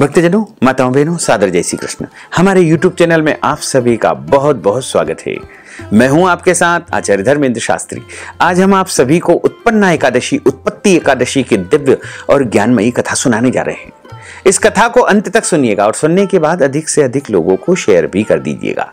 भक्तजनों, माताओं, बहनों, सादर जय श्री कृष्ण। हमारे YouTube चैनल में आप सभी का बहुत बहुत स्वागत है। मैं हूं आपके साथ आचार्य धर्मेंद्र शास्त्री। आज हम आप सभी को उत्पन्ना एकादशी, उत्पत्ति एकादशी की दिव्य और ज्ञानमयी कथा सुनाने जा रहे हैं। इस कथा को अंत तक सुनिएगा और सुनने के बाद अधिक से अधिक लोगों को शेयर भी कर दीजिएगा।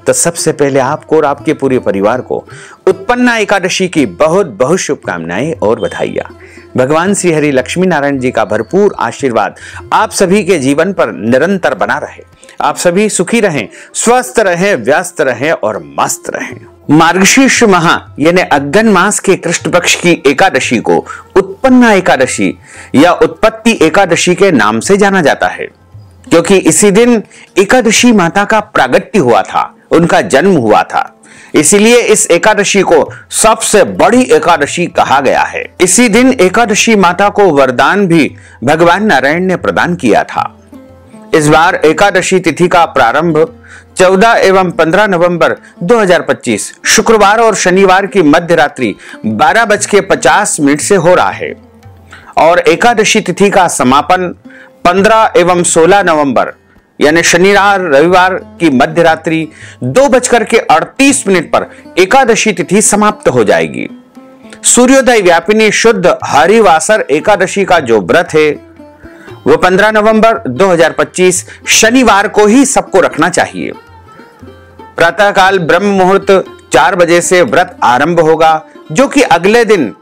तो सबसे पहले आपको और आपके पूरे परिवार को उत्पन्ना एकादशी की बहुत बहुत शुभकामनाएं और बधाइयां। भगवान श्री हरि लक्ष्मी नारायण जी का भरपूर आशीर्वाद आप सभी के जीवन पर निरंतर बना रहे। आप सभी सुखी रहें, स्वस्थ रहें, व्यस्त रहें और मस्त रहें। मार्गशीर्ष माह यानी अग्न मास के कृष्ण पक्ष की एकादशी को उत्पन्ना एकादशी या उत्पत्ति एकादशी के नाम से जाना जाता है, क्योंकि इसी दिन एकादशी माता का प्रागट्य हुआ था, उनका जन्म हुआ था। इसीलिए इस एकादशी को सबसे बड़ी एकादशी कहा गया है। इसी दिन एकादशी माता को वरदान भी भगवान नारायण ने प्रदान किया था। इस बार एकादशी तिथि का प्रारंभ 14 एवं 15 नवंबर 2025 शुक्रवार और शनिवार की मध्य रात्रि 12:50 से हो रहा है और एकादशी तिथि का समापन 15 एवं 16 नवंबर यानी शनिवार रविवार की मध्य रात्रि 2:38 पर एकादशी तिथि समाप्त हो जाएगी। सूर्योदय व्यापिनी शुद्ध हरिवासर एकादशी का जो व्रत है वो 15 नवंबर 2025 शनिवार को ही सबको रखना चाहिए। प्रातःकाल ब्रह्म मुहूर्त 4 बजे से व्रत आरंभ होगा, जो कि अगले दिन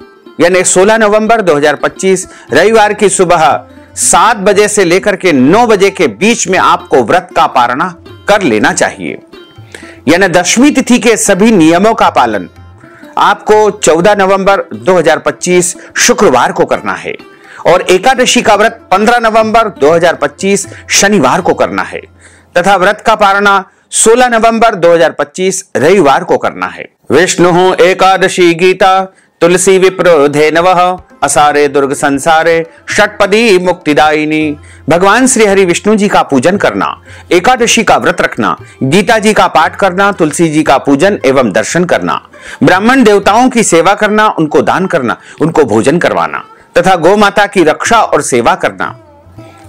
यानी 16 नवंबर 2025 रविवार की सुबह 7 बजे से लेकर के 9 बजे के बीच में आपको व्रत का पारणा कर लेना चाहिए। यानी दशमी तिथि के सभी नियमों का पालन आपको 14 नवंबर 2025 शुक्रवार को करना है और एकादशी का व्रत 15 नवंबर 2025 शनिवार को करना है तथा व्रत का पारणा 16 नवंबर 2025 रविवार को करना है। विष्णु एकादशी गीता तुलसी विप्र धेनवः असारे दुर्ग संसारे षटपदी मुक्तिदायिनी। भगवान श्री हरि विष्णु जी का पूजन करना, एकादशी का व्रत रखना, गीता जी का पाठ करना, तुलसी जी का पूजन एवं दर्शन करना, ब्राह्मण देवताओं की सेवा करना, उनको दान करना, उनको भोजन करवाना तथा गौ माता की रक्षा और सेवा करना,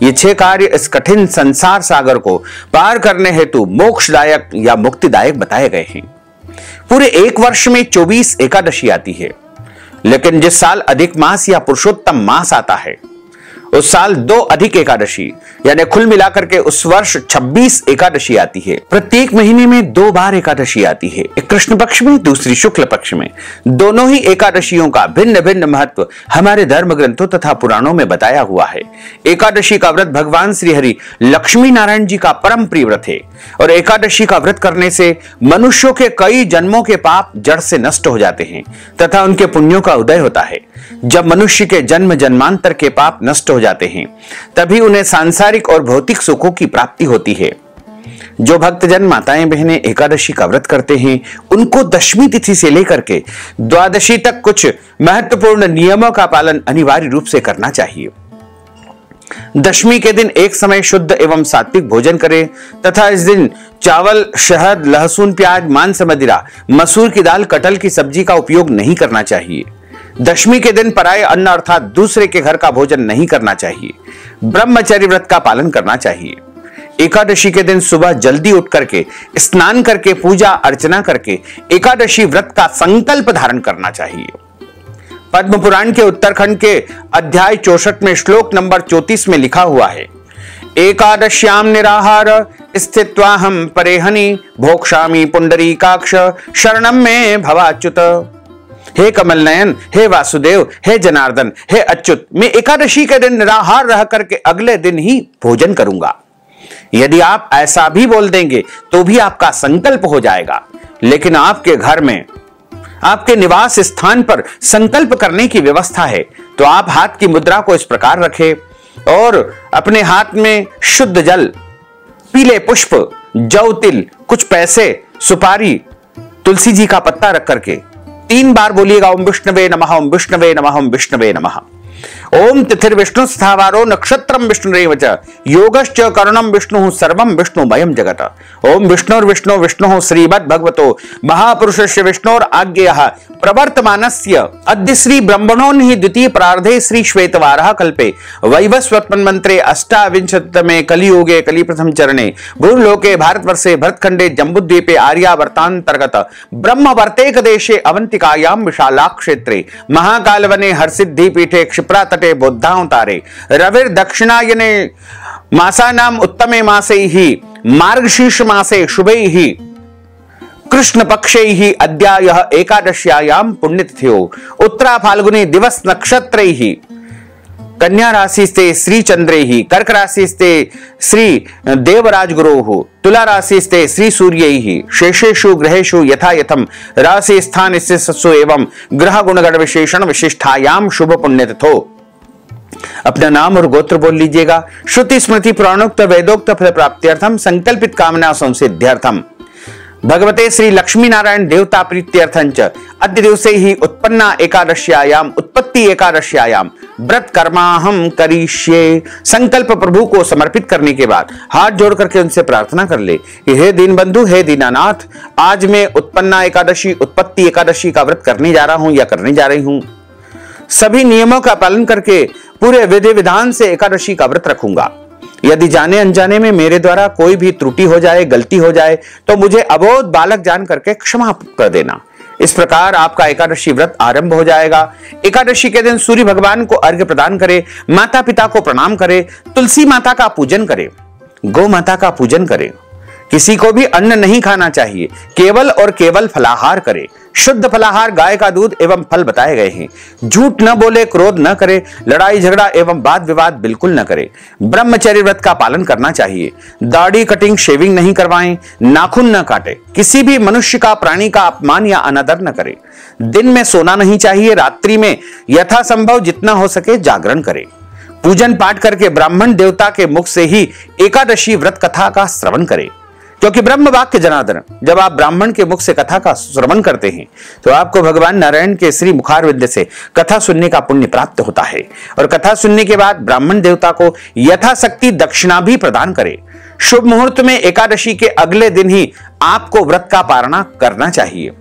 ये 6 कार्य इस कठिन संसार सागर को पार करने हेतु मोक्षदायक या मुक्तिदायक बताए गए हैं। पूरे एक वर्ष में 24 एकादशी आती है, लेकिन जिस साल अधिक मास या पुरुषोत्तम मास आता है उस साल 2 अधिक एकादशी यानी कुल मिलाकर के उस वर्ष 26 एकादशी आती है। प्रत्येक महीने में 2 बार एकादशी आती है, एक कृष्ण पक्ष में, दूसरी शुक्ल पक्ष में। दोनों ही एकादशियों का भिन्न भिन्न महत्व हमारे धर्म ग्रंथों तथा पुराणों में बताया हुआ है। एकादशी का व्रत भगवान श्री हरि लक्ष्मी नारायण जी का परम प्रिय व्रत है और एकादशी का व्रत करने से मनुष्यों के कई जन्मों के पाप जड़ से नष्ट हो जाते हैं तथा उनके पुण्यों का उदय होता है। जब मनुष्य के जन्म जन्मांतर के पाप नष्ट हो जाते हैं तभी उन्हें सांसारिक और भौतिक सुखों की प्राप्ति होती है। जो भक्तजन माताएं बहनें एकादशी का व्रत करते हैं उनको दशमी तिथि से लेकर के द्वादशी तक कुछ महत्वपूर्ण नियमों का पालन अनिवार्य रूप से करना चाहिए। दशमी के दिन एक समय शुद्ध एवं सात्विक भोजन करें तथा इस दिन चावल, शहद, लहसुन, प्याज, मांस, मदिरा, मसूर की दाल, कटहल की सब्जी का उपयोग नहीं करना चाहिए। दशमी के दिन पराये अन्न अर्थात दूसरे के घर का भोजन नहीं करना चाहिए। ब्रह्मचर्य व्रत का पालन करना चाहिए। एकादशी के दिन सुबह जल्दी उठ करके स्नान करके पूजा अर्चना करके एकादशी व्रत का संकल्प धारण करना चाहिए। पद्म पुराण के उत्तरखंड के अध्याय 64 में श्लोक नंबर 34 में लिखा हुआ है, एकादश्याम निराहार स्थित्वाहम परेहनि भोक्ष्यामि पुंडरीकाक्ष शरणम में भवाच्युत। हे कमल नयन, हे वासुदेव, हे जनार्दन, हे अच्युत, मैं एकादशी के दिन निराहार रह करके अगले दिन ही भोजन करूंगा। यदि आप ऐसा भी बोल देंगे तो भी आपका संकल्प हो जाएगा, लेकिन आपके घर में, आपके निवास स्थान पर संकल्प करने की व्यवस्था है तो आप हाथ की मुद्रा को इस प्रकार रखें और अपने हाथ में शुद्ध जल, पीले पुष्प, जौ, तिल, कुछ पैसे, सुपारी, तुलसी जी का पत्ता रख करके 3 बार बोलिएगा ओम विष्णवे नमः, ओम विष्णवे नमः, ओम विष्णवे नमः। ओम तिथिर्विष्णु स्थावारो नक्षत्रम विष्णुरेव च योगश्च करुणम विष्णु सर्वम विष्णुमयम जगत। ओम विष्णुर्विष्णु विष्णु श्रीमद् भगवतो महापुरुषस्य विष्णोर आज्ञेयः प्रवर्तमानस्य अद्य श्री ब्रह्मणोन्हि द्वितीय प्रार्धे श्री श्वेतवारः कल्पे वैवस्वत्मन्वन्त्रे अष्टाविंशतितमे कलियुगे कलिप्रथम चरणे भूलोके भारतवर्षे भरतखंडे जम्बूद्वीपे आर्यावर्तान्तर्गत ब्रह्मवर्तेक देशे अवंतिकायां विशालाक्षेत्रे महाकालवने हरसिद्धि क्षिप्रा तटे बुद्धावतारे रविर दक्षिणायने मासानाम उत्तमे मासे ही मार्गशीर्ष मासे शुभे ही कृष्ण पक्षे ही अद्यायः एकादश्यायां पुण्यतिथ्यो उत्तरा फाल्गुनी दिवस नक्षत्रे ही कन्या राशि स्ते श्री चंद्रे ही कर्क राशि स्ते श्री देवराज गुरोः तुला राशि स्ते श्री सूर्य ही शेषेषु ग्रहेषु यथा यथम राशि स्थान स्थितसु एवं ग्रह गुणगण विशेषण विशिष्टायाम शुभ पुण्यतिथो। अपना नाम और गोत्र बोल लीजिएगा। श्रुति स्मृति पुराणोक्त वेदोक्त फल प्राप्त्यर्थम संकल्पित कामना संसिद्ध्यर्थम भगवते श्री लक्ष्मी नारायण देवता प्रीत्यर्थंच अद्य दिवसे ही उत्पन्ना एकादश्यायाम उत्पत्ति एकादश्यायाम व्रत कर्माहम करिष्ये। संकल्प प्रभु को समर्पित करने के बाद हाथ जोड़ करके उनसे प्रार्थना कर ले कि हे दीनबंधु, हे दीनानाथ, आज मैं उत्पन्ना एकादशी उत्पत्ति एकादशी का व्रत करने जा रहा हूं या करने जा रही हूं। सभी नियमों का पालन करके पूरे विधि विधान से एकादशी का व्रत रखूंगा। यदि जाने अनजाने में मेरे द्वारा कोई भी त्रुटि हो जाए, गलती हो जाए, तो मुझे अबोध बालक जान करके क्षमा कर देना। इस प्रकार आपका एकादशी व्रत आरंभ हो जाएगा। एकादशी के दिन सूर्य भगवान को अर्घ्य प्रदान करें, माता पिता को प्रणाम करें, तुलसी माता का पूजन करें, गौ माता का पूजन करें। किसी को भी अन्न नहीं खाना चाहिए, केवल और केवल फलाहार करें। शुद्ध फलाहार गाय का दूध एवं फल बताए गए हैं। झूठ न बोले, क्रोध न करे, लड़ाई झगड़ा एवं वाद विवाद बिल्कुल न करे। ब्रह्मचर्य व्रत का पालन करना चाहिए। दाढ़ी कटिंग शेविंग नहीं करवाएं, नाखून न काटे, किसी भी मनुष्य का प्राणी का अपमान या अनादर न करे। दिन में सोना नहीं चाहिए, रात्रि में यथासंभव जितना हो सके जागरण करे। पूजन पाठ करके ब्राह्मण देवता के मुख से ही एकादशी व्रत कथा का श्रवण करे, क्योंकि ब्रह्म वाक्य जनार्दन, जब आप ब्राह्मण के मुख से कथा का श्रवण करते हैं तो आपको भगवान नारायण के श्री मुखारविंद से कथा सुनने का पुण्य प्राप्त होता है। और कथा सुनने के बाद ब्राह्मण देवता को यथाशक्ति दक्षिणा भी प्रदान करें। शुभ मुहूर्त में एकादशी के अगले दिन ही आपको व्रत का पारणा करना चाहिए।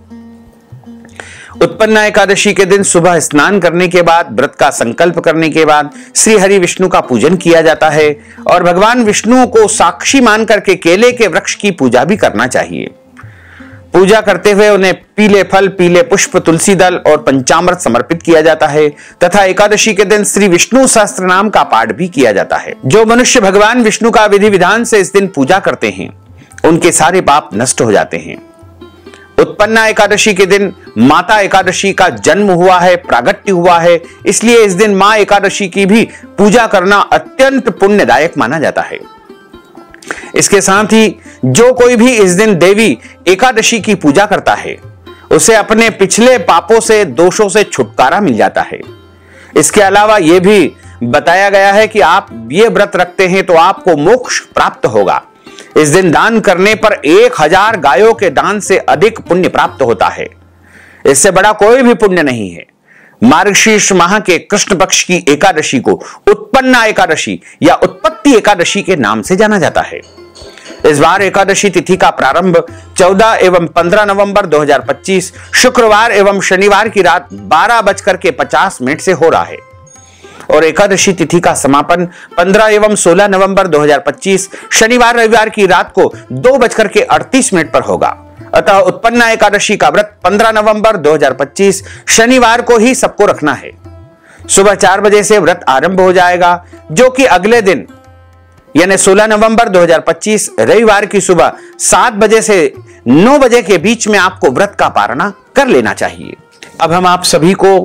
उत्पन्ना एकादशी के दिन सुबह स्नान करने के बाद, व्रत का संकल्प करने के बाद श्री हरि विष्णु का पूजन किया जाता है और भगवान विष्णु को साक्षी मान करके केले के वृक्ष की पूजा भी करना चाहिए। पूजा करते हुए उन्हें पीले फल, पीले पुष्प, तुलसी दल और पंचामृत समर्पित किया जाता है तथा एकादशी के दिन श्री विष्णु सहस्त्र नाम का पाठ भी किया जाता है। जो मनुष्य भगवान विष्णु का विधि विधान से इस दिन पूजा करते हैं उनके सारे पाप नष्ट हो जाते हैं। उत्पन्ना एकादशी के दिन माता एकादशी का जन्म हुआ है, प्रागट्य हुआ है, इसलिए इस दिन मां एकादशी की भी पूजा करना अत्यंत पुण्यदायक माना जाता है। इसके साथ ही जो कोई भी इस दिन देवी एकादशी की पूजा करता है उसे अपने पिछले पापों से, दोषों से छुटकारा मिल जाता है। इसके अलावा यह भी बताया गया है कि आप ये व्रत रखते हैं तो आपको मोक्ष प्राप्त होगा। इस दिन दान करने पर 1000 गायों के दान से अधिक पुण्य प्राप्त होता है। इससे बड़ा कोई भी पुण्य नहीं है। मार्गशीर्ष माह के कृष्ण पक्ष की एकादशी को उत्पन्ना एकादशी या उत्पत्ति एकादशी के नाम से जाना जाता है। इस बार एकादशी तिथि का प्रारंभ 14 एवं 15 नवंबर 2025 शुक्रवार एवं शनिवार की रात 12:50 से हो रहा है और एकादशी तिथि का समापन 15 एवं 16 नवंबर 2025 शनिवार रविवार की रात को 2:38 पर होगा। अतः उत्पन्ना एकादशी का व्रत 15 नवंबर 2025 शनिवार को ही सबको रखना है। सुबह 4 बजे से व्रत आरंभ हो जाएगा, जो कि अगले दिन यानी 16 नवंबर 2025 रविवार की सुबह 7 बजे से 9 बजे के बीच में आपको व्रत का पारणा कर लेना चाहिए। अब हम आप सभी को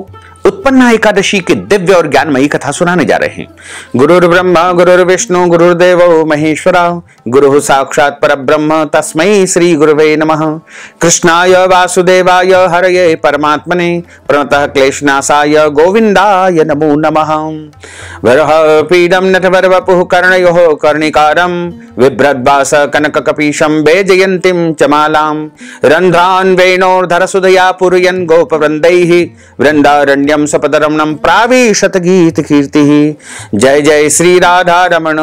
उत्पन्ना एकादशी की दिव्य और ज्ञानमयी कथा सुनाने जा रहे हैं। गुरुर्ब्रह्मा गुरुर्विष्णु गुरुर्देवो महेश्वरा गुरुः साक्षात् परब्रह्म तस्मै श्री गुरुवे नमः। कृष्णाय वासुदेवाय हरये परमात्मने प्रणतः क्लेशनाशाय गोविन्दाय नमो नमः। वरः पीडं नटवरवपुः कर्णयोः कर्णिकारं बिभ्रद्भास कनककपीशं वैजयन्तीं च मालां रन्ध्रान् वेणोर्धरसुधया पूरयन् गोपवृन्दैः वृन्दारण्य लावण्यम सपदरमणम प्राविशत गीत कीर्ति। जय जय श्री राधा रमण,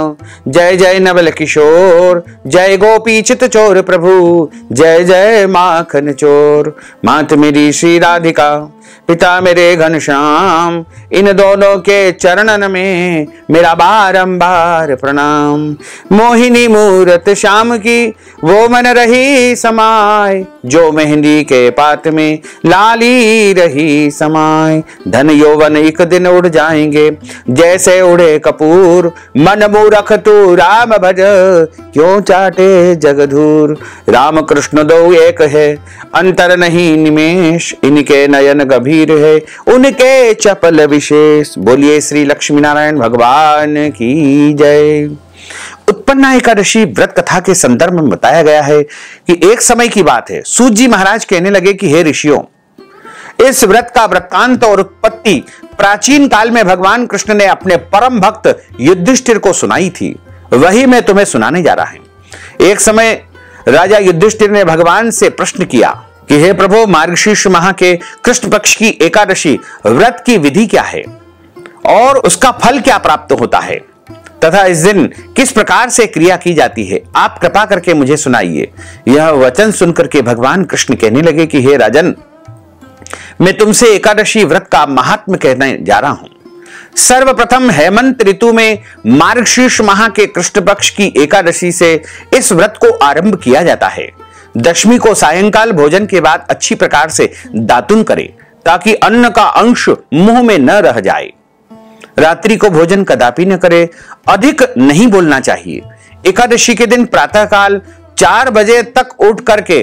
जय जय नवल किशोर, जय गोपी चित चोर प्रभु, जय जय माखन चोर। मात मेरी श्री राधिका, पिता मेरे घनश्याम, इन दोनों के चरणन में मेरा बारंबार प्रणाम। मोहिनी मूरत श्याम की वो मन रही समाय, जो मेहंदी के पात में लाली रही समाय। धन यौवन एक दिन उड़ जाएंगे जैसे उड़े कपूर, मन मूरख तू राम भज क्यों चाटे जगधूर। राम कृष्ण दो एक है अंतर नहीं निमेष, इनके नयन गंभीर है उनके चपल विशेष। बोलिए श्री लक्ष्मी नारायण भगवान की जय। उत्पन्ना एकादशी व्रत कथा के संदर्भ में बताया गया है कि एक समय की बात है, सूत जी महाराज कहने लगे कि हे ऋषियों, इस व्रत का वृत्तांत और उत्पत्ति प्राचीन काल में भगवान कृष्ण ने अपने परम भक्त युधिष्ठिर को सुनाई थी, वही मैं तुम्हें सुनाने जा रहा हूं। एक समय राजा युधिष्ठिर ने भगवान से प्रश्न किया कि हे प्रभु, मार्गशीर्ष माह के कृष्ण पक्ष की एकादशी व्रत की विधि क्या है और उसका फल क्या प्राप्त होता है तथा इस दिन किस प्रकार से क्रिया की जाती है, आप कृपा करके मुझे सुनाइए। यह वचन सुनकर के भगवान कृष्ण कहने लगे कि हे राजन, मैं तुमसे एकादशी व्रत का महात्म्य कहने जा रहा हूं। सर्वप्रथम हेमंत ऋतु में मार्गशीर्ष माह के कृष्ण पक्ष की एकादशी से इस व्रत को आरंभ किया जाता है। दशमी को सायंकाल भोजन के बाद अच्छी प्रकार से दातुन करें ताकि अन्न का अंश मुंह में न रह जाए। रात्रि को भोजन कदापि न करे, अधिक नहीं बोलना चाहिए। एकादशी के दिन प्रातःकाल 4 बजे तक उठ करके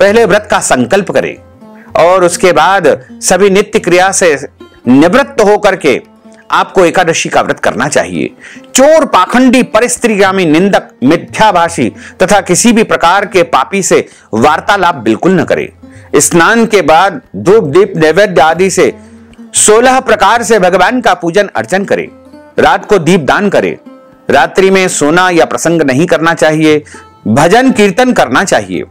पहले व्रत का संकल्प करें और उसके बाद सभी नित्य क्रिया से निवृत्त होकर के आपको एकादशी का व्रत करना चाहिए। चोर, पाखंडी, परिस्त्रीगामी, निंदक, मिथ्याभाषी तथा किसी भी प्रकार के पापी से वार्तालाप बिल्कुल न करें। स्नान के बाद धूप दीप नैवेद्य आदि से 16 प्रकार से भगवान का पूजन अर्चन करें। रात को दीप दान करें। रात्रि में सोना या प्रसंग नहीं करना चाहिए। भजन कीर्तन करना चाहिए।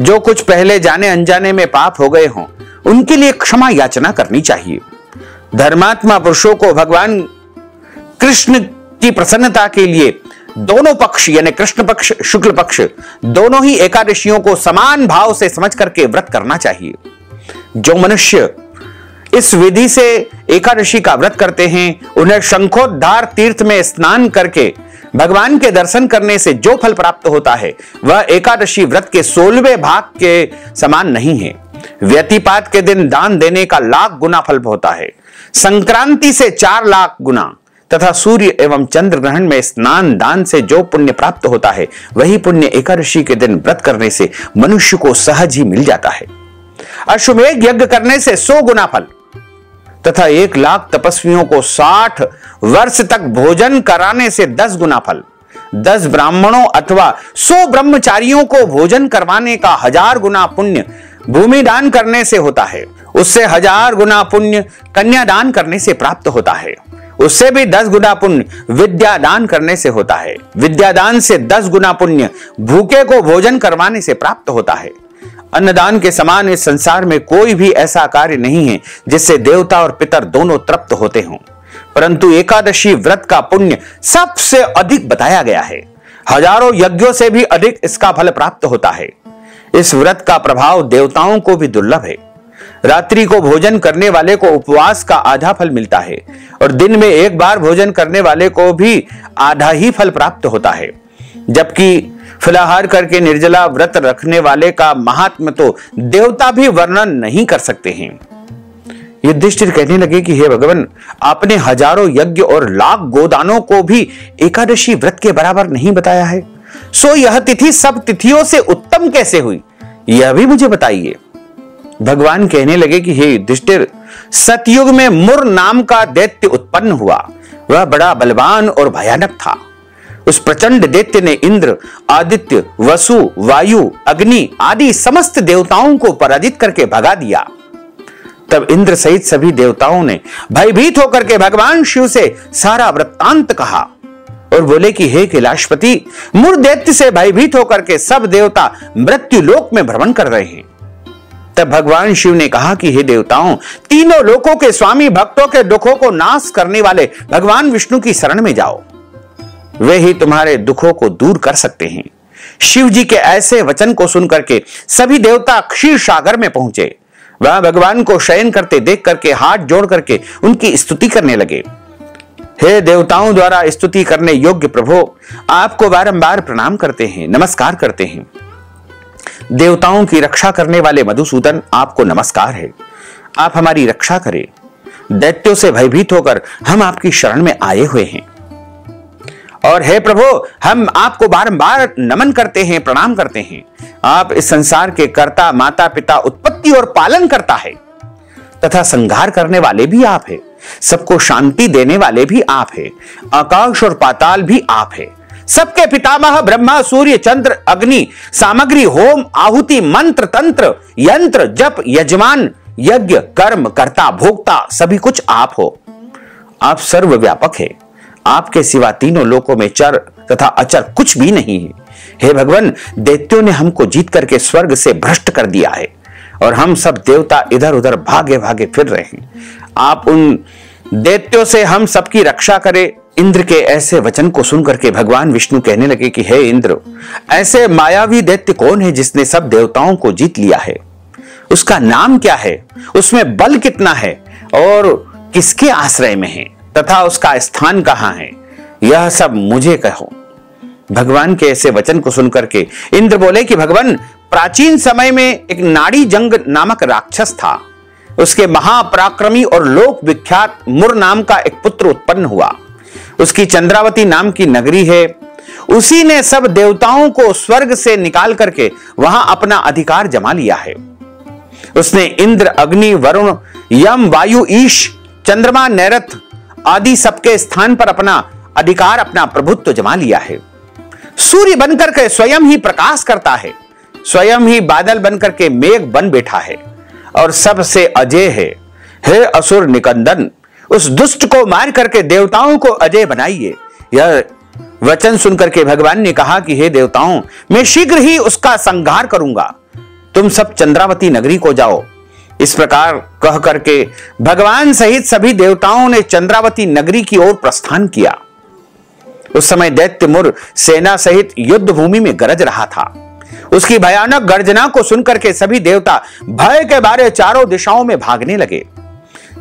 जो कुछ पहले जाने अनजाने में पाप हो गए हों उनके लिए क्षमा याचना करनी चाहिए। धर्मात्मा पुरुषों को भगवान कृष्ण की प्रसन्नता के लिए दोनों पक्ष यानी कृष्ण पक्ष, शुक्ल पक्ष दोनों ही एकादशियों को समान भाव से समझ करके व्रत करना चाहिए। जो मनुष्य इस विधि से एकादशी का व्रत करते हैं उन्हें शंखोद्धार तीर्थ में स्नान करके भगवान के दर्शन करने से जो फल प्राप्त होता है वह एकादशी व्रत के 16वें भाग के समान नहीं है। व्यतिपात के दिन दान देने का लाख गुना फल होता है, संक्रांति से 4 लाख गुना तथा सूर्य एवं चंद्र ग्रहण में स्नान दान से जो पुण्य प्राप्त होता है वही पुण्य एकादशी के दिन व्रत करने से मनुष्य को सहज ही मिल जाता है। अश्वमेध यज्ञ करने से 100 गुना फल तथा 1 लाख तपस्वियों को 60 वर्ष तक भोजन कराने से 10 गुना फल, 10 ब्राह्मणों अथवा 100 ब्रह्मचारियों को भोजन करवाने का 1000 गुना पुण्य भूमि दान करने से होता है। उससे 1000 गुना पुण्य कन्यादान करने से प्राप्त होता है। उससे भी 10 गुना पुण्य विद्या दान करने से होता है। विद्यादान से 10 गुना पुण्य भूखे को भोजन करवाने से प्राप्त होता है। अन्नदान के समान इस संसार में कोई भी ऐसा कार्य नहीं है जिससे देवता और पितर दोनों तृप्त होते हों, परंतु एकादशी व्रत का पुण्य सबसे अधिक बताया गया है। हजारों यज्ञों से भी अधिक इसका फल प्राप्त होता है। इस व्रत का प्रभाव देवताओं को भी दुर्लभ है। रात्रि को भोजन करने वाले को उपवास का आधा फल मिलता है और दिन में 1 बार भोजन करने वाले को भी आधा ही फल प्राप्त होता है, जबकि फलाहार करके निर्जला व्रत रखने वाले का महात्म्य तो देवता भी वर्णन नहीं कर सकते हैं। युधिष्ठिर कहने लगे कि हे भगवान, आपने हजारों यज्ञ और लाख गोदानों को भी एकादशी व्रत के बराबर नहीं बताया है, सो यह तिथि सब तिथियों से उत्तम कैसे हुई, यह भी मुझे बताइए। भगवान कहने लगे कि हे युधिष्ठिर, सतयुग में मुर नाम का दैत्य उत्पन्न हुआ। वह बड़ा बलवान और भयानक था। उस प्रचंड दैत्य ने इंद्र, आदित्य, वसु, वायु, अग्नि आदि समस्त देवताओं को पराजित करके भगा दिया। तब इंद्र सहित सभी देवताओं ने भयभीत होकर के भगवान शिव से सारा वृत्तांत कहा और बोले कि हे कैलाशपति, मुर दैत्य से भयभीत होकर के सब देवता मृत्यु लोक में भ्रमण कर रहे हैं। तब भगवान शिव ने कहा कि हे देवताओं, तीनों लोकों के स्वामी, भक्तों के दुखों को नाश करने वाले भगवान विष्णु की शरण में जाओ, वे ही तुम्हारे दुखों को दूर कर सकते हैं। शिव जी के ऐसे वचन को सुनकर के सभी देवता क्षीर सागर में पहुंचे। वह भगवान को शयन करते देख करके हाथ जोड़ करके उनकी स्तुति करने लगे। हे देवताओं द्वारा स्तुति करने योग्य प्रभु, आपको बारंबार प्रणाम करते हैं, नमस्कार करते हैं। देवताओं की रक्षा करने वाले मधुसूदन, आपको नमस्कार है। आप हमारी रक्षा करें। दैत्यों से भयभीत होकर हम आपकी शरण में आए हुए हैं। और हे प्रभु, हम आपको बारंबार नमन करते हैं, प्रणाम करते हैं। आप इस संसार के कर्ता, माता पिता, उत्पत्ति और पालन करता है तथा संहार करने वाले भी आप है। सबको शांति देने वाले भी आप है। आकाश और पाताल भी आप है। सबके पितामह ब्रह्मा, सूर्य, चंद्र, अग्नि, सामग्री, होम, आहुति, मंत्र, तंत्र, यंत्र, जप, यजमान, यज्ञ, कर्म, कर्ता, भोक्ता, सभी कुछ आप हो। आप सर्वव्यापक है। आपके सिवा तीनों लोकों में चर तथा अचर कुछ भी नहीं है। हे भगवान, दैत्यों ने हमको जीत करके स्वर्ग से भ्रष्ट कर दिया है और हम सब देवता इधर उधर भागे भागे फिर रहे हैं। आप उन दैत्यों से हम सबकी रक्षा करें। इंद्र के ऐसे वचन को सुनकर के भगवान विष्णु कहने लगे कि हे इंद्र, ऐसे मायावी दैत्य कौन है जिसने सब देवताओं को जीत लिया है? उसका नाम क्या है? उसमें बल कितना है और किसके आश्रय में है तथा उसका स्थान कहां है? यह सब मुझे कहो। भगवान के ऐसे वचन को सुनकर के इंद्र बोले कि भगवान, प्राचीन समय में एक नाड़ी जंग नामक राक्षस था। उसके महापराक्रमी और लोक विख्यात मुर नाम का एक पुत्र उत्पन्न हुआ। उसकी चंद्रावती नाम की नगरी है। उसी ने सब देवताओं को स्वर्ग से निकाल करके वहां अपना अधिकार जमा लिया है। उसने इंद्र, अग्नि, वरुण, यम, वायु, ईश, चंद्रमा, नैरथ आदि सबके स्थान पर अपना अधिकार, अपना प्रभुत्व जमा लिया है। सूर्य बनकर के स्वयं ही प्रकाश करता है, स्वयं ही बादल बनकर के मेघ बन बैठा है और सबसे अजय है। हे असुर निकंदन, उस दुष्ट को मार करके देवताओं को अजय बनाइए। यह वचन सुनकर के भगवान ने कहा कि हे देवताओं, मैं शीघ्र ही उसका संहार करूंगा। तुम सब चंद्रावती नगरी को जाओ। इस प्रकार कह करके भगवान सहित सभी देवताओं ने चंद्रावती नगरी की ओर प्रस्थान किया। उस समय दैत्य मुर सेना सहित युद्ध भूमि में गरज रहा था। उसकी भयानक गर्जना को सुनकर के सभी देवता भय के मारे चारों दिशाओं में भागने लगे।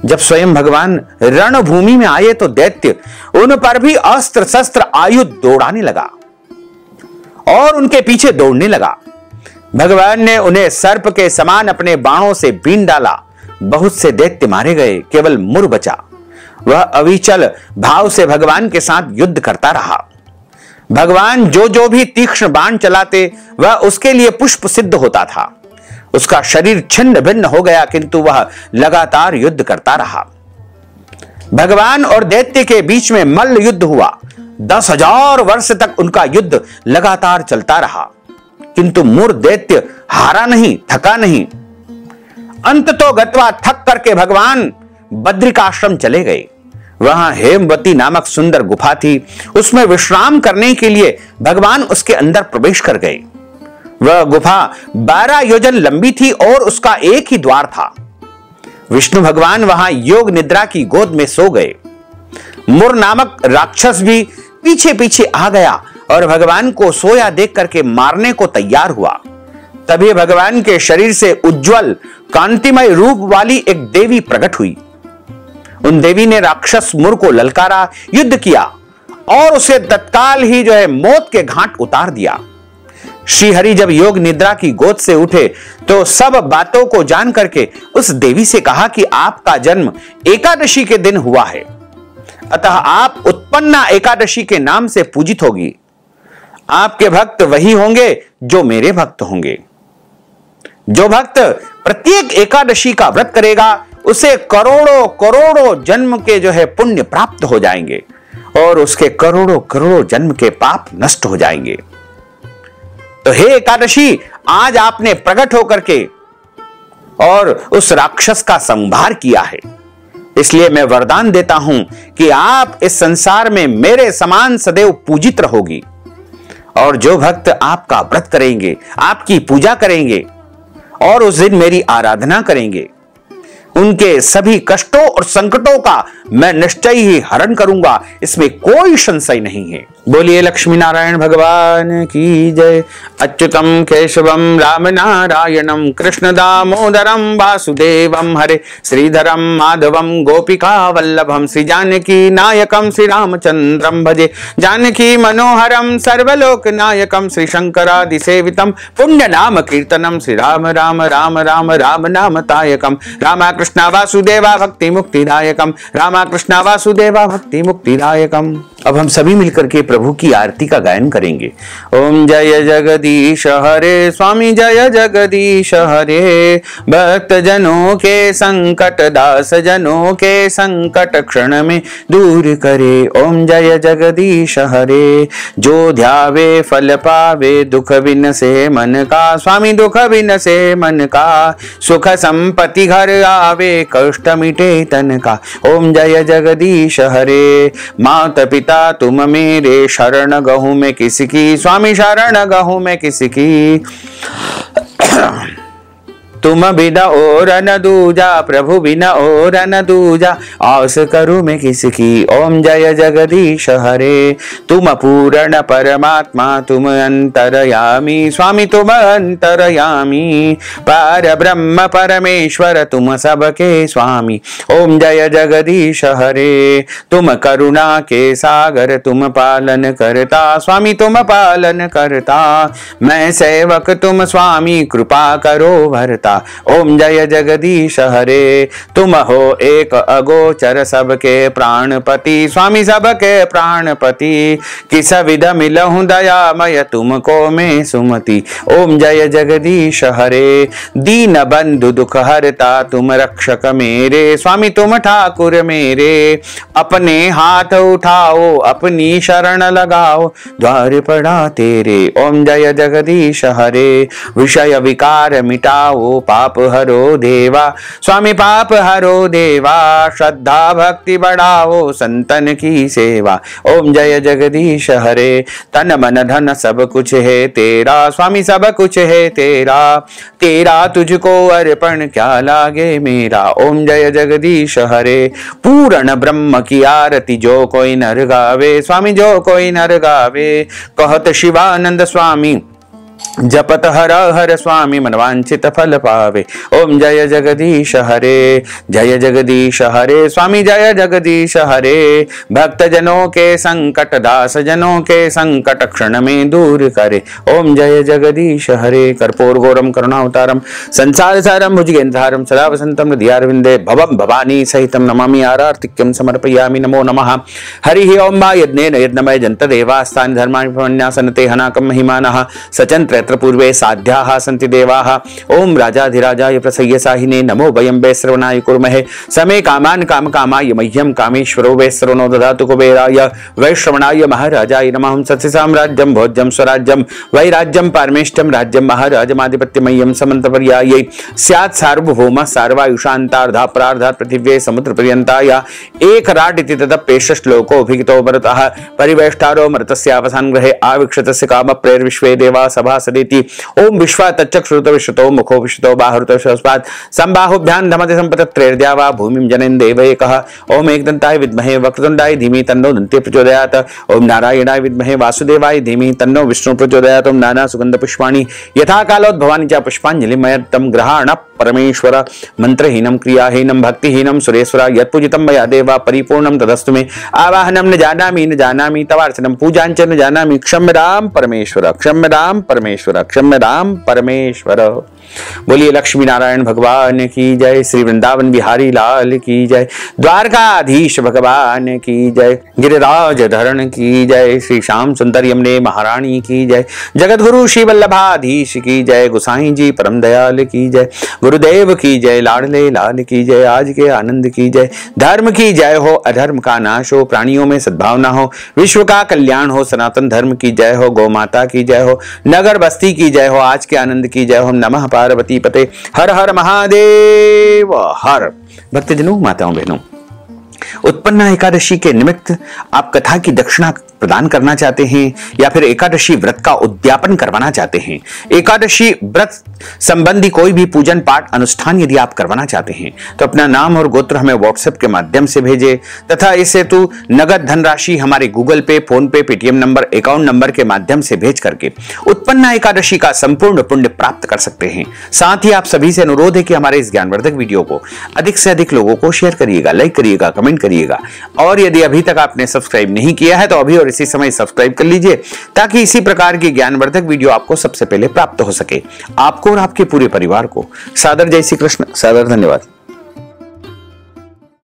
जब स्वयं भगवान रणभूमि में आए तो दैत्य उन पर भी अस्त्र शस्त्र आयुध दौड़ाने लगा और उनके पीछे दौड़ने लगा। भगवान ने उन्हें सर्प के समान अपने बाणों से बीन डाला। बहुत से दैत्य मारे गए, केवल मुर बचा। वह अविचल भाव से भगवान के साथ युद्ध करता रहा। भगवान जो भी तीक्ष्ण बाण चलाते वह उसके लिए पुष्प सिद्ध होता था। उसका शरीर छिन्न भिन्न हो गया, किंतु वह लगातार युद्ध करता रहा। भगवान और दैत्य के बीच में मल्ल युद्ध हुआ। 10,000 वर्ष तक उनका युद्ध लगातार चलता रहा, किंतु मुर दैत्य हारा नहीं, थका नहीं। अंत तो गत्वा थक करके भगवान बद्रिकाश्रम चले गए। वहां हेमवती नामक सुंदर गुफा थी। उसमें विश्राम करने के लिए भगवान उसके अंदर प्रवेश कर गए। वह गुफा 12 योजन लंबी थी और उसका एक ही द्वार था। विष्णु भगवान वहां योग निद्रा की गोद में सो गए। मुर नामक राक्षस भी पीछे पीछे आ गया और भगवान को सोया देख करके मारने को तैयार हुआ। तभी भगवान के शरीर से उज्जवल कांतिमय रूप वाली एक देवी प्रकट हुई। उन देवी ने राक्षस मुर को ललकारा, युद्ध किया और उसे तत्काल ही मौत के घाट उतार दिया। श्री हरि जब योग निद्रा की गोद से उठे तो सब बातों को जान करके उस देवी से कहा कि आपका जन्म एकादशी के दिन हुआ है, अतः आप उत्पन्ना एकादशी के नाम से पूजित होगी। आपके भक्त वही होंगे जो मेरे भक्त होंगे। जो भक्त प्रत्येक एकादशी का व्रत करेगा उसे करोड़ों करोड़ों जन्म के पुण्य प्राप्त हो जाएंगे और उसके करोड़ों करोड़ों जन्म के पाप नष्ट हो जाएंगे। तो हे एकादशी, आज आपने प्रकट होकर के और उस राक्षस का संहार किया है, इसलिए मैं वरदान देता हूं कि आप इस संसार में मेरे समान सदैव पूजित रहोगी। और जो भक्त आपका व्रत करेंगे, आपकी पूजा करेंगे और उस दिन मेरी आराधना करेंगे, उनके सभी कष्टों और संकटों का मैं निश्चय ही हरण करूंगा, इसमें कोई संशय नहीं है। बोलिए लक्ष्मी नारायण भगवान की जय। अच्युतम केशवम राम नारायणम कृष्ण दामोदरम वासुदेवम हरे श्रीधरम माधवम गोपिका वल्लभम श्री जानकी नायकम श्री रामचंद्रम भजे जानकी मनोहरम सर्वलोक नायकम श्री शंकरादि सेवितम पुण्य नाम कीर्तनम श्री राम राम राम राम राम नाम तायकम रामा कृष्णा वासुदेवा भक्ति मुक्तिदायकम रामा कृष्णा वासुदेवा भक्ति मुक्तिदायकम। अब हम सभी मिलकर के प्रभु की आरती का गायन करेंगे। ओम जय जगदीश हरे स्वामी जय जगदीश हरे भक्त जनों के संकट दास जनों के संकट क्षण में दूर करे। ओम जय जगदीश हरे जो ध्यावे फल पावे दुख बिन से मन का स्वामी दुख बिन से मन का सुख संपत्ति घर आवे कष्ट मिटे तन का। ओम जय जगदीश हरे मात पिता तुम मेरे शरण गहूं में किसकी स्वामी शरण गहूं में किसकी तुम बिना और न दूजा प्रभु बिना और न दूजा आस करूं मैं किसकी। ओम जय जगदीश हरे तुम पूर्ण परमात्मा तुम अंतरयामी स्वामी तुम अंतरयामी पर ब्रह्म परमेश्वर तुम सबके स्वामी। ओम जय जगदीश हरे तुम करुणा के सागर तुम पालन करता स्वामी तुम पालन करता मैं सेवक तुम स्वामी कृपा करो भरता। ओम जय जगदीश हरे तुम हो एक अगोचर सबके प्राणपति स्वामी सबके प्राणपति किस विध मिलहूं दयामय तुमको मैं सुमति। ओम जय जगदीश हरे दीन बंधु दुख हरता तुम रक्षक मेरे स्वामी तुम ठाकुर मेरे अपने हाथ उठाओ अपनी शरण लगाओ द्वार पड़ा तेरे। ओम जय जगदीश हरे विषय विकार मिटाओ पाप हरो देवा स्वामी पाप हरो देवा श्रद्धा भक्ति बढ़ाओ संतन की सेवा। ओम जय जगदीश हरे तन मन धन सब कुछ है तेरा स्वामी सब कुछ है तेरा तेरा तुझको अर्पण क्या लागे मेरा। ओम जय जगदीश हरे पूर्ण ब्रह्म की आरती जो कोई नर गावे स्वामी जो कोई नर गावे कहत शिवानंद स्वामी जपत हर हर स्वामी मनवांचित फल पावे। ओम जय जगदीश हरे जय जगदीश हरे स्वामी जय जगदीश हरे भक्त जनों के संकट दास जनों के संकट क्षण में दूर करे। ओम जय जगदीश हरे कर्पूर गौरम करुणावतारम संसार सारम भुजगेंद्रहारम सदा वसंतम हृदयारविंदे भवम भवानी सहितम नमामि आरार्तिक्यम समर्पयामि नमो नमः। हरि ओम वा यज्ञेन यज्ञमय जंत देवास्तानि धर्माणि भवन्यासनते हनाकं महिमानः सचन्त्र पूर्वे साध्याः सन्ति देवाः। ओम राजाधिराजाय प्रसय्यसाहिने नमो वयम्बे श्रवणाय कुर्महे समे कामान् कामकामाय मह्यं कामेश्वरो वै श्रवणो ददातु कुबेराय वैश्रवणाय महाराजाय नमः। हम सत्य साम्राज्यं भोज्यं स्वराज्यं वैराज्यं पारमेष्टं राज्यं महाराजमाधिपत्यमय्यं समन्तपर्यायै स्यात् सार्वभौमः सार्वायुषान्तार्धा प्रार्धात् पृथिव्यै समुद्रपर्यन्ताय एकराट् इति तदप्येष श्लोको अभिहितो भरतः परिवेष्टारो मृतस्यावसान् ग्रहे आविक्षतस्य कामप्रेर्विश्वे देवा सभा सदेति। ओम विश्वा तच्चक्षुरुत विश्वतो मुखो विश्वतो बाहुरुत स्वस्पात् संबाहुभ्यां धमते संपतत्रेर्द्या वा भूमिं जनयन् देवैकः। ओम एकदन्ताय विद्महे वक्रतुण्डाय धीमहि तन्नो दन्ती प्रचोदयात्। ओम नारायणाय विद्महे वासुदेवाय धीमहि तन्नो विष्णु प्रचोदयात्। ओम नाना सुगंध पुष्पाणि यथा कालोद्भवानि च पुष्पाञ्जलिमयत्तं ग्रहाण परमेश्वर मंत्रहीनम क्रियाहीनम भक्तिहीनम सुरेश्वर यत्पूजितं मया देवा परिपूर्णं तदस्तु मे आवाहनं न जानामि तवार्चनं पूजाञ्च न जानामि क्षम्य राम परमेश्वर क्षम्य राम परमेश्वर क्षम्य राम परमेश्वर। बोलिए लक्ष्मी नारायण भगवान की जय श्री वृंदावन बिहारी लाल की जय द्वारकाधीश भगवान की जय गिरिराज धरण की जय श्री श्याम सुंदर यमुने महारानी की जय जगत गुरु श्री वल्लभाधीश की जय गोसाई जी परम दयाल की जय गुरुदेव की जय लाडले लाल की जय आज के आनंद की जय धर्म की जय हो अधर्म का नाश हो प्राणियों में सद्भावना हो विश्व का कल्याण हो सनातन धर्म की जय हो गौ माता की जय हो नगर बस्ती की जय हो आज के आनंद की जय हो नमः पार्वती पते हर हर महादेव हर। भक्तजनों माताओं बहनों उत्पन्ना एकादशी के निमित्त आप कथा की दक्षिणा प्रदान करना चाहते हैं या फिर एकादशी व्रत का उद्यापन करवाना चाहते हैं, एकादशी व्रत संबंधी कोई भी पूजन पाठ अनुष्ठान यदि आप करवाना चाहते हैं तो अपना नाम और गोत्र हमें व्हाट्सएप के माध्यम से भेजें तथा इस हेतु नगद धनराशि हमारे गूगल पे, फोन पे, पेटीएम नंबर, अकाउंट नंबर के माध्यम से भेज करके उत्पन्ना एकादशी का संपूर्ण पुण्य प्राप्त कर सकते हैं। साथ ही आप सभी से अनुरोध है कि हमारे इस ज्ञानवर्धक वीडियो को अधिक से अधिक लोगों को शेयर करिएगा, लाइक करिएगा, कमेंट करिएगा और यदि अभी तक आपने सब्सक्राइब नहीं किया है तो अभी और इसी समय सब्सक्राइब कर लीजिए ताकि इसी प्रकार की ज्ञानवर्धक वीडियो आपको सबसे पहले प्राप्त हो सके। आपको और आपके पूरे परिवार को सादर जय श्री कृष्ण, सादर धन्यवाद।